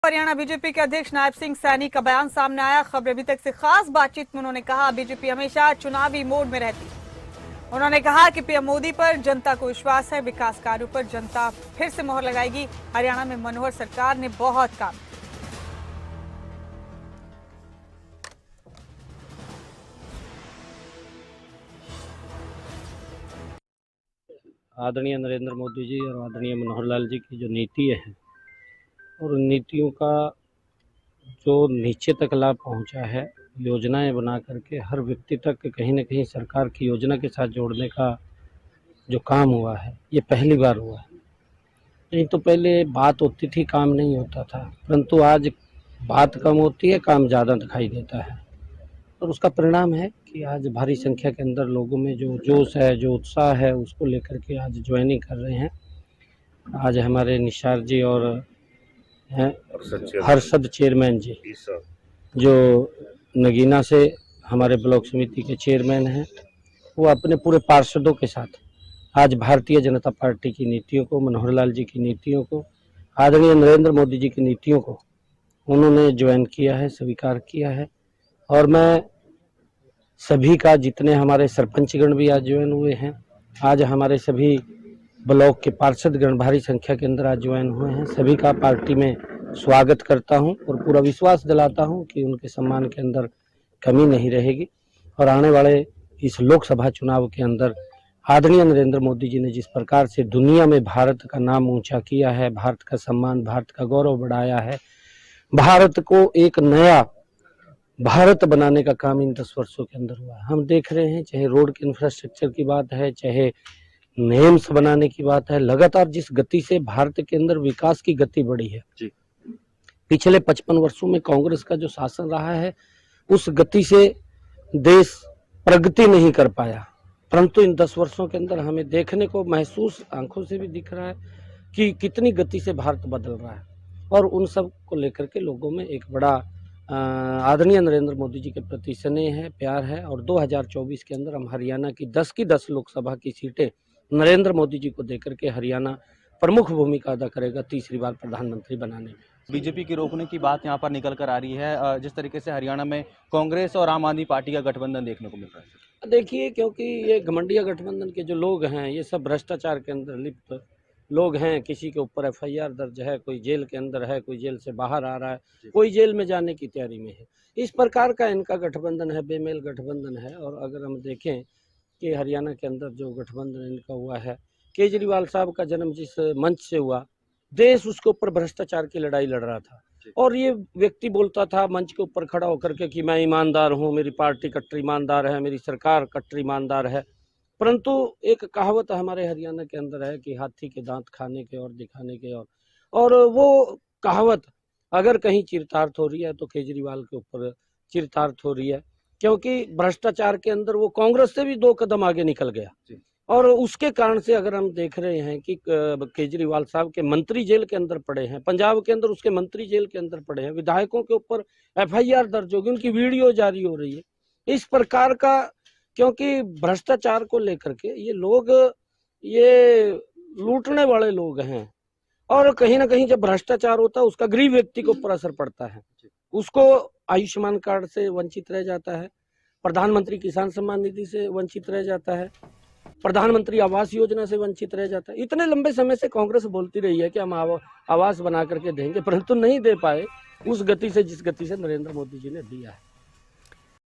Haryana BJP के अध्यक्ष नायब सिंह सैनी का बयान सामने आया। खबर अभी तक से खास बातचीत में उन्होंने कहा, बीजेपी हमेशा चुनावी मोड में रहती है। उन्होंने कहा कि पीएम मोदी पर जनता को विश्वास है, विकास कार्यों पर जनता फिर से मोहर लगाएगी। हरियाणा में मनोहर सरकार ने बहुत काम किया। आदरणीय नरेंद्र मोदी जी और आदरणीय मनोहर लाल जी की जो नीति है और उन नीतियों का जो नीचे तक लाभ पहुंचा है, योजनाएं बना करके हर व्यक्ति तक कहीं न कहीं सरकार की योजना के साथ जोड़ने का जो काम हुआ है, ये पहली बार हुआ है। नहीं तो पहले बात होती थी, काम नहीं होता था, परंतु आज बात कम होती है, काम ज़्यादा दिखाई देता है। और उसका परिणाम है कि आज भारी संख्या के अंदर लोगों में जो जोश है, जो उत्साह है, उसको लेकर के आज ज्वाइनिंग कर रहे हैं। आज हमारे निशार जी और हर्षद चेयरमैन जी, जो नगीना से हमारे ब्लॉक समिति के चेयरमैन हैं, वो अपने पूरे पार्षदों के साथ आज भारतीय जनता पार्टी की नीतियों को, मनोहर लाल जी की नीतियों को, आदरणीय नरेंद्र मोदी जी की नीतियों को उन्होंने ज्वाइन किया है, स्वीकार किया है। और मैं सभी का, जितने हमारे सरपंचगण भी आज ज्वाइन हुए हैं, आज हमारे सभी ब्लॉक के पार्षदगण भारी संख्या के अंदर आज ज्वाइन हुए हैं, सभी का पार्टी में स्वागत करता हूं और पूरा विश्वास दिलाता हूं कि उनके सम्मान के अंदर कमी नहीं रहेगी। और आने वाले इस लोकसभा चुनाव के अंदर आदरणीय नरेंद्र मोदी जी ने जिस प्रकार से दुनिया में भारत का नाम ऊंचा किया है, भारत का सम्मान, भारत का गौरव बढ़ाया है, भारत को एक नया भारत बनाने का काम इन 10 वर्षों के अंदर हुआ है। हम देख रहे हैं, चाहे रोड के इंफ्रास्ट्रक्चर की बात है, चाहे नेम्स बनाने की बात है, लगातार जिस गति से भारत के अंदर विकास की गति बढ़ी है जी। पिछले 55 वर्षों में कांग्रेस का जो शासन रहा है, उस गति से देश प्रगति नहीं कर पाया, परंतु इन 10 वर्षों के अंदर हमें देखने को, महसूस आंखों से भी दिख रहा है कि कितनी गति से भारत बदल रहा है। और उन सब को लेकर के लोगों में एक बड़ा आदरणीय नरेंद्र मोदी जी के प्रति स्नेह है, प्यार है। और 2024 के अंदर हम हरियाणा की 10 लोकसभा की सीटें नरेंद्र मोदी जी को देकर के हरियाणा प्रमुख भूमिका अदा करेगा तीसरी बार प्रधानमंत्री बनाने में। बीजेपी की रोकने की बात यहाँ पर निकल कर आ रही है, जिस तरीके से हरियाणा में कांग्रेस और आम आदमी पार्टी का गठबंधन देखने को मिल रहा है। देखिए, क्योंकि ये घमंडिया गठबंधन के जो लोग हैं, ये सब भ्रष्टाचार के अंदर लिप्त लोग हैं। किसी के ऊपर FIR दर्ज है, कोई जेल के अंदर है, कोई जेल से बाहर आ रहा है, कोई जेल में जाने की तैयारी में है। इस प्रकार का इनका गठबंधन है, बेमेल गठबंधन है। और अगर हम देखें कि हरियाणा के अंदर जो गठबंधन इनका हुआ है, केजरीवाल साहब का जन्म जिस मंच से हुआ, देश उसके ऊपर भ्रष्टाचार की लड़ाई लड़ रहा था। और ये व्यक्ति बोलता था मंच के ऊपर खड़ा होकर के कि मैं ईमानदार हूँ, मेरी पार्टी कट्टर ईमानदार है, मेरी सरकार कट्टर ईमानदार है। परंतु एक कहावत हमारे हरियाणा के अंदर है कि हाथी के दांत खाने के और दिखाने के। और वो कहावत अगर कहीं चरितार्थ हो रही है तो केजरीवाल के ऊपर चरितार्थ हो रही है, क्योंकि भ्रष्टाचार के अंदर वो कांग्रेस से भी 2 कदम आगे निकल गया। और उसके कारण से अगर हम देख रहे हैं कि केजरीवाल साहब के मंत्री जेल के अंदर पड़े हैं, पंजाब के अंदर उसके मंत्री जेल के अंदर पड़े हैं, विधायकों के ऊपर FIR दर्ज होगी, उनकी वीडियो जारी हो रही है। इस प्रकार का, क्योंकि भ्रष्टाचार को लेकर के ये लोग, ये लूटने वाले लोग हैं। और कहीं ना कहीं जब भ्रष्टाचार होता है, उसका गरीब व्यक्ति के ऊपर असर पड़ता है। उसको आयुष्मान कार्ड से वंचित रह जाता है, प्रधानमंत्री किसान सम्मान निधि से वंचित रह जाता है, प्रधानमंत्री आवास योजना से वंचित रह जाता है। इतने लंबे समय से कांग्रेस बोलती रही है कि हम आवास बना करके देंगे, परंतु नहीं दे पाए उस गति से, जिस गति से नरेंद्र मोदी जी ने दिया है।